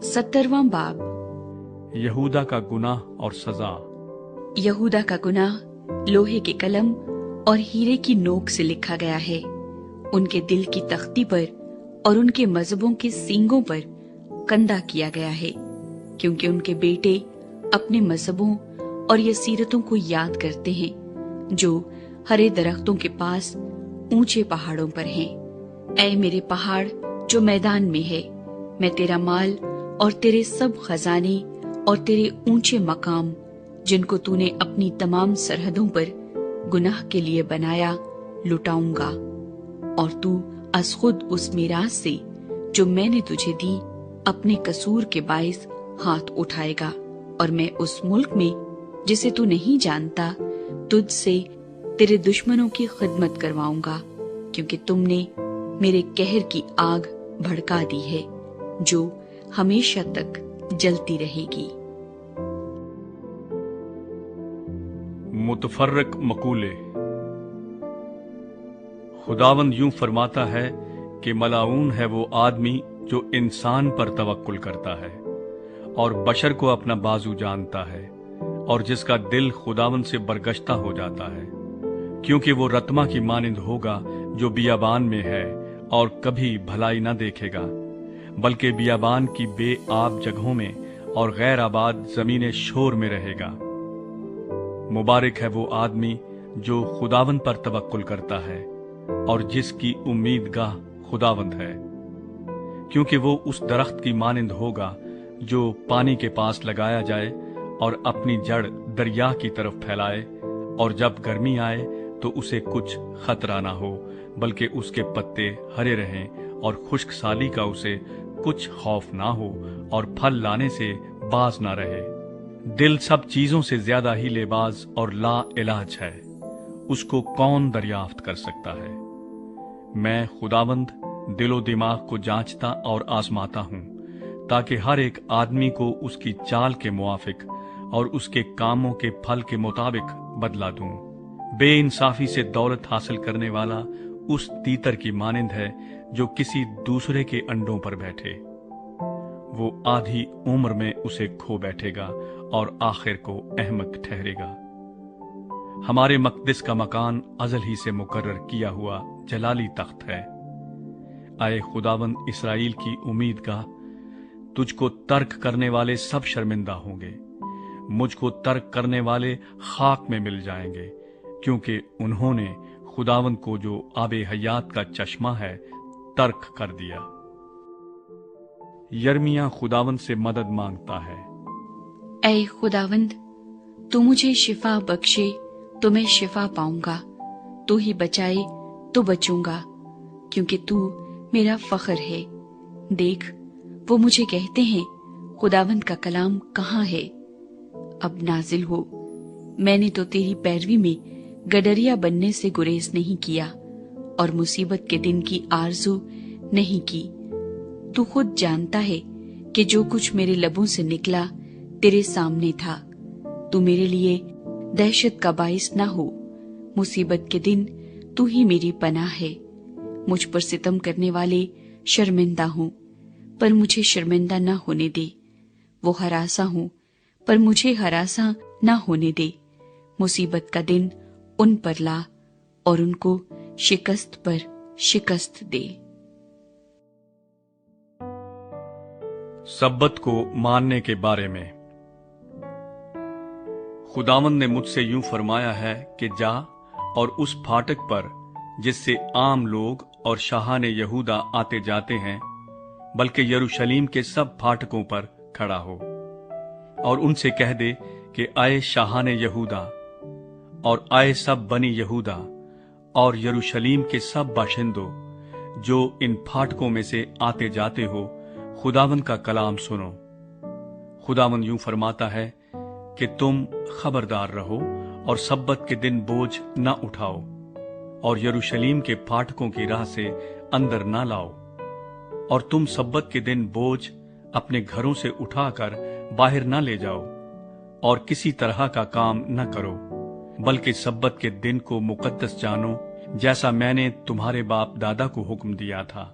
70वां बाब। यहूदा का गुनाह और सजा। यहूदा का गुनाह लोहे के कलम और हीरे की नोक से लिखा गया है। उनके दिल की तख्ती पर और उनके मजहबों के सींगों पर कंधा किया गया है, क्योंकि उनके बेटे अपने मजहबों और यसीरतों को याद करते हैं, जो हरे दरख्तों के पास ऊंचे पहाड़ों पर हैं। ऐ मेरे पहाड़ जो मैदान में है, मैं तेरा माल और तेरे सब खजाने और तेरे ऊंचे मकाम, जिनको तूने अपनी तमाम सरहदों पर गुनाह के लिए बनाया, लुटाऊंगा। और तू अज खुद उस मीरास से जो मैंने तुझे दी अपने कसूर के बाइस हाथ उठाएगा, और मैं उस मुल्क में जिसे तू नहीं जानता तुझ से तेरे दुश्मनों की खिदमत करवाऊंगा, क्योंकि तुमने मेरे कहर की आग भड़का दी है, जो हमेशा तक जलती रहेगी। मुतफर्रक मकूले। खुदावंद यूं फरमाता है कि मलाऊन है वो आदमी जो इंसान पर तवक्कुल करता है और बशर को अपना बाजू जानता है, और जिसका दिल खुदावंद से बरगश्ता हो जाता है, क्योंकि वो रत्मा की मानिंद होगा जो बियाबान में है और कभी भलाई न देखेगा, बल्कि बियाबान की बेआब जगहों में और गैर आबाद जमीन शोर में रहेगा। मुबारक है वो आदमी जो खुदावंद पर तवक्कुल करता है और जिसकी उम्मीदगाह खुदावंद है, क्योंकि वो उस दरख्त की मानिंद होगा जो पानी के पास लगाया जाए और अपनी जड़ दरिया की तरफ फैलाए, और जब गर्मी आए तो उसे कुछ खतरा ना हो, बल्कि उसके पत्ते हरे रहें और खुश्क साली का उसे कुछ खौफ ना हो, और फल लाने से बाज ना रहे। दिल सब चीजों से ज्यादा ही लेबाज और ला इलाज है, उसको कौन दरियाफ्त कर सकता है। मैं खुदावंद दिलो दिमाग को जांचता और आजमाता हूं, ताकि हर एक आदमी को उसकी चाल के मुआफिक और उसके कामों के फल के मुताबिक बदला दूं। बेइंसाफी से दौलत हासिल करने वाला उस तीतर की मानिंद है जो किसी दूसरे के अंडों पर बैठे। वो आधी उम्र में उसे खो बैठेगा और आखिर को अहमक ठहरेगा। हमारे मकदस का मकान अजल ही से मुकर्रर किया हुआ जलाली तख्त है। आए खुदावंद इसराइल की उम्मीद का, तुझको तर्क करने वाले सब शर्मिंदा होंगे, मुझको तर्क करने वाले खाक में मिल जाएंगे, क्योंकि उन्होंने खुदावंद को जो आबे हयात का चश्मा है तर्क कर दिया। यर्मिया खुदावंद से मदद मांगता है। ऐ खुदावंद, तू मुझे शिफा बख्शे तो मैं शिफा पाऊंगा, तू ही बचाए तो बचूंगा, क्योंकि तू मेरा फख्र है। देख, वो मुझे कहते हैं, खुदावंद का कलाम कहाँ है? अब नाजिल हो। मैंने तो तेरी पैरवी में गडरिया बनने से गुरेज नहीं किया और मुसीबत के दिन की आरजू नहीं की। तू खुद जानता है कि जो कुछ मेरे लबों से निकला तेरे सामने था। तू मेरे लिए दहशत का बाइस ना हो। मुसीबत के दिन तू ही मेरी पनाह है। मुझ पर सितम करने वाले शर्मिंदा हों, पर मुझे शर्मिंदा ना होने दे। वो हरासा हों, पर मुझे हरासा ना होने दे। मुसीबत का दिन उन पर ला और उनको शिकस्त पर शिकस्त दे। सब्बत को मानने के बारे में। खुदावंद ने मुझसे यूं फरमाया है कि जा और उस फाटक पर जिससे आम लोग और शाहान यहूदा आते जाते हैं, बल्कि यरूशलेम के सब फाटकों पर खड़ा हो, और उनसे कह दे कि आए शाहान यहूदा और आए सब बनी यहूदा और यरूशलेम के सब बाशिंदों जो इन फाटकों में से आते जाते हो, खुदावंद का कलाम सुनो। खुदावंद यूं फरमाता है कि तुम खबरदार रहो और सब्बत के दिन बोझ न उठाओ और यरूशलेम के फाटकों की राह से अंदर न लाओ, और तुम सब्बत के दिन बोझ अपने घरों से उठाकर बाहर न ले जाओ और किसी तरह का काम न करो, बल्कि सब्बत के दिन को मुकद्दस जानो, जैसा मैंने तुम्हारे बाप दादा को हुक्म दिया था।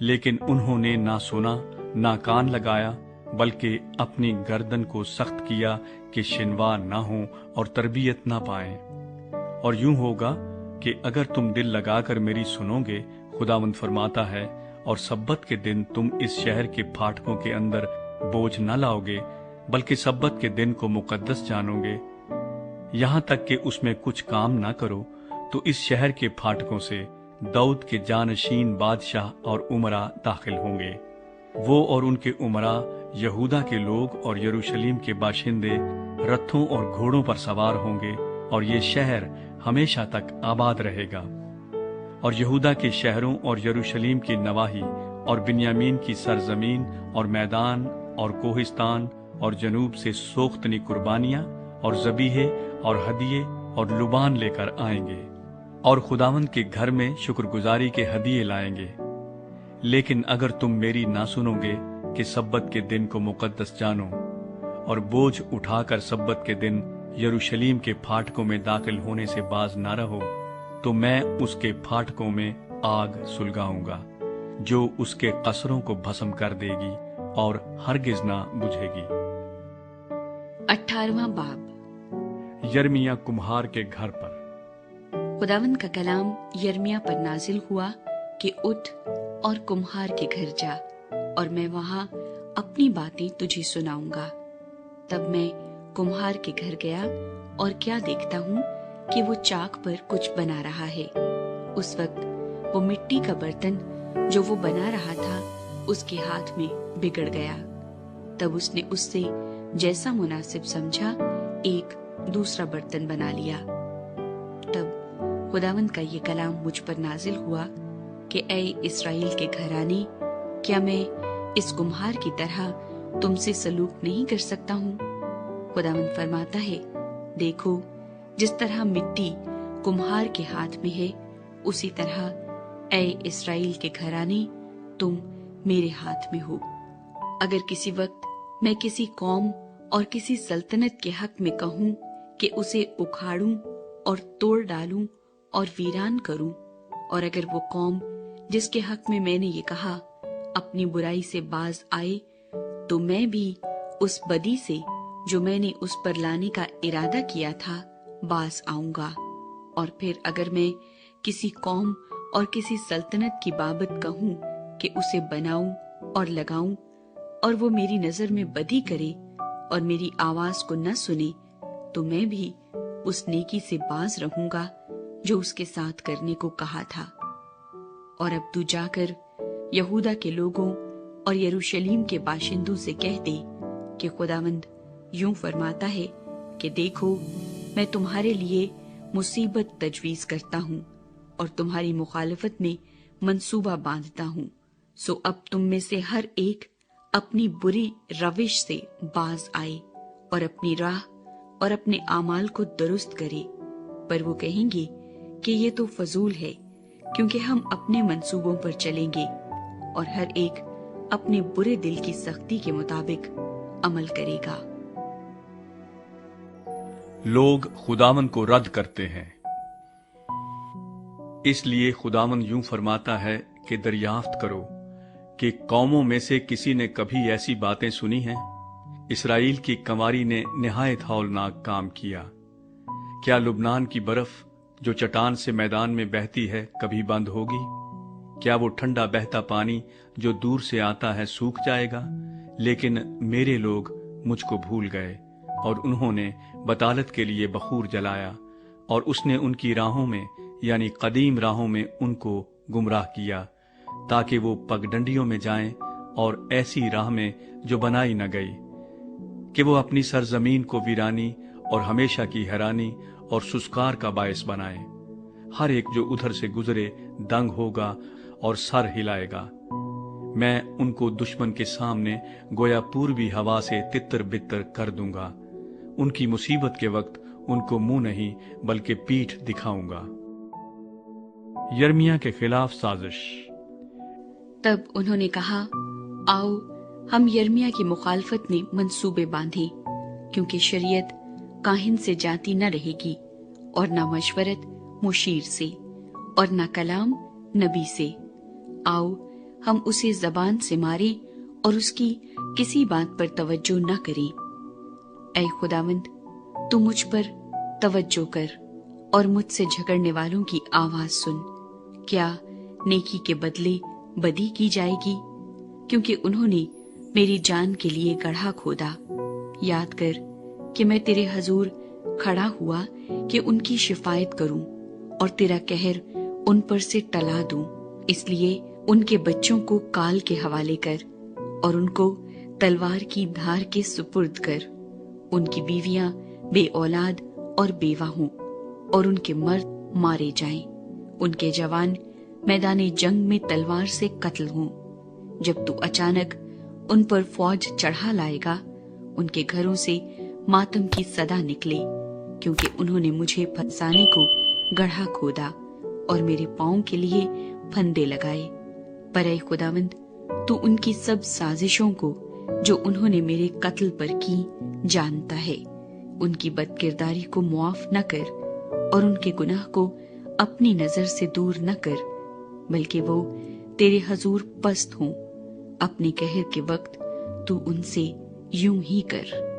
लेकिन उन्होंने ना सुना ना कान लगाया, बल्कि अपनी गर्दन को सख्त किया कि शिनवा ना हो और तरबियत ना पाएं। और यूं होगा कि अगर तुम दिल लगाकर मेरी सुनोगे, खुदावंद फरमाता है, और सब्बत के दिन तुम इस शहर के फाटकों के अंदर बोझ न लाओगे, बल्कि सब्बत के दिन को मुकद्दस जानोगे, यहाँ तक कि उसमें कुछ काम ना करो, तो इस शहर के फाटकों से दाऊद के जानशीन बादशाह और उमरा दाखिल होंगे। वो और उनके उमरा, यहूदा के लोग और यरूशलेम के बाशिंदे रथों और घोड़ों पर सवार होंगे, और ये शहर हमेशा तक आबाद रहेगा। और यहूदा के शहरों और यरूशलेम की नवाही और बिन्यामीन की सरजमीन और मैदान और कोहिस्तान और जनूब से सोख्तनी कुर्बानियां और जबीहे और हदिये और लुबान लेकर आएंगे, और खुदावंद के घर में शुक्रगुजारी के हदिये लाएंगे। लेकिन अगर तुम मेरी ना सुनोगे कि सब्बत के दिन को मुकद्दस जानो, और बोझ उठाकर सब्बत के दिन यरूशलेम के फाटकों में दाखिल होने से बाज ना रहो, तो मैं उसके फाटकों में आग सुलगाऊंगा, जो उसके कसरों को भस्म कर देगी और हरगिज ना बुझेगी। 18वां बाब। यर्मिया कुम्हार के घर पर। खुदावंद का कलाम यर्मिया पर नाजिल हुआ कि उठ और कुम्हार के घर जा, और मैं वहां अपनी बातें तुझे सुनाऊंगा। तब मैं कुम्हार के घर गया, और क्या देखता हूँ कि वो चाक पर कुछ बना रहा है। उस वक्त वो मिट्टी का बर्तन जो वो बना रहा था उसके हाथ में बिगड़ गया। तब उसने उससे जैसा मुनासिब समझा एक दूसरा बर्तन बना लिया। तब खुदावंद का ये कलाम मुझ पर नाजिल हुआ कि ऐ इस्राएल के घराने, क्या मैं इस कुम्हार की तरह तुमसे सलूक नहीं कर सकता हूँ? खुदावंद फरमाता है, देखो, जिस तरह मिट्टी कुम्हार के हाथ में है, उसी तरह ऐ इस्राएल के घराने, तुम मेरे हाथ में हो। अगर किसी वक्त मैं किसी कौम और किसी सल्तनत के हक में कहूँ कि उसे उखाड़ूं और तोड़ डालूं और वीरान करूं, और अगर वो कौम जिसके हक में मैंने ये कहा अपनी बुराई से बाज आए, तो मैं भी उस बदी से जो मैंने उस पर लाने का इरादा किया था बाज आऊंगा। और फिर अगर मैं किसी कौम और किसी सल्तनत की बाबत कहूं कि उसे बनाऊं और लगाऊं, और वो मेरी नजर में बदी करे और मेरी आवाज को न सुने, तो मैं भी उस नेकी से बाज रहूंगा जो उसके साथ करने को कहा था। और अब तू जाकर यहूदा के लोगों और यरूशलेम के बाशिंदों से कह दे कि खुदावंद यूं फरमाता है कि देखो, मैं तुम्हारे लिए मुसीबत तजवीज करता हूँ और तुम्हारी मुखालफत में मंसूबा बांधता हूँ। सो अब तुम में से हर एक अपनी बुरी रविश से बाज आए और अपनी राह और अपने आमाल को दुरुस्त करे। पर वो कहेंगे कि ये तो फजूल है, क्योंकि हम अपने मंसूबों पर चलेंगे, और हर एक अपने बुरे दिल की सख्ती के मुताबिक अमल करेगा। लोग खुदावन को रद्द करते हैं, इसलिए खुदावन यूं फरमाता है कि दरियाफ्त करो कि कौमों में से किसी ने कभी ऐसी बातें सुनी हैं? इसराइल की कंवारी ने निहायत हौलनाक काम किया। क्या लुबनान की बर्फ जो चट्टान से मैदान में बहती है कभी बंद होगी? क्या वो ठंडा बहता पानी जो दूर से आता है सूख जाएगा? लेकिन मेरे लोग मुझको भूल गए, और उन्होंने बतालत के लिए बखूर जलाया, और उसने उनकी राहों में यानी कदीम राहों में उनको गुमराह किया, ताकि वो पगडंडियों में जाएं और ऐसी राह में जो बनाई न गई, कि वो अपनी सरजमीन को वीरानी और हमेशा की हैरानी और सुस्कार का बायस बनाए। हर एक जो उधर से गुजरे दंग होगा और सर हिलाएगा। मैं उनको दुश्मन के सामने गोया पूर्वी हवा से तितर बितर कर दूंगा। उनकी मुसीबत के वक्त उनको मुंह नहीं बल्कि पीठ दिखाऊंगा। यर्मिया के खिलाफ साजिश। तब उन्होंने कहा, आओ हम यर्मिया की मुखालफत में मंसूबे बांधे, क्योंकि शरीयत काहिन से जाती न रहेगी, और न मशवरत मुशीर से, और न कलाम नबी से। आओ हम उसे जबान से मारे اور اس کی کسی بات پر توجہ نہ کریں۔ اے خداوند، تو مجھ پر توجہ کر اور مجھ سے جھگڑنے والوں کی آواز سن۔ کیا نیکی کے بدلے بدی کی جائے گی؟ کیونکہ انہوں نے میری جان کے لیے گڑھا کھودا۔ یاد کر کہ میں تیرے حضور کھڑا ہوا کہ ان کی شفاعت کروں اور تیرا قہر ان پر سے ٹلا دوں۔ اس لیے ان کے بچوں کو کال کے حوالے کر اور ان کو تلوار کی دھار کے سپرد کر۔ ان کی بیویاں بے اولاد اور بیوہ ہوں اور ان کے مرد مارے جائیں۔ ان کے جوان میدان جنگ میں تلوار سے قتل ہوں۔ جب تو اچانک ان پر فوج چڑھا لائے گا، ان کے گھروں سے ماتم کی صدا نکلے، کیونکہ انہوں نے مجھے پھنسانے کو گڑھا کھودا اور میرے پاؤں کے لیے پھندے لگائے۔ پر اے خداوند، تو ان کی سب سازشوں کو جو انہوں نے میرے قتل پر کی جانتا ہے۔ ان کی بد کرداری کو معاف نہ کر اور ان کے گناہ کو اپنی نظر سے دور نہ کر، بلکہ وہ تیرے حضور پست ہوں۔ اپنے قہر کے وقت تو ان سے یوں ہی کر۔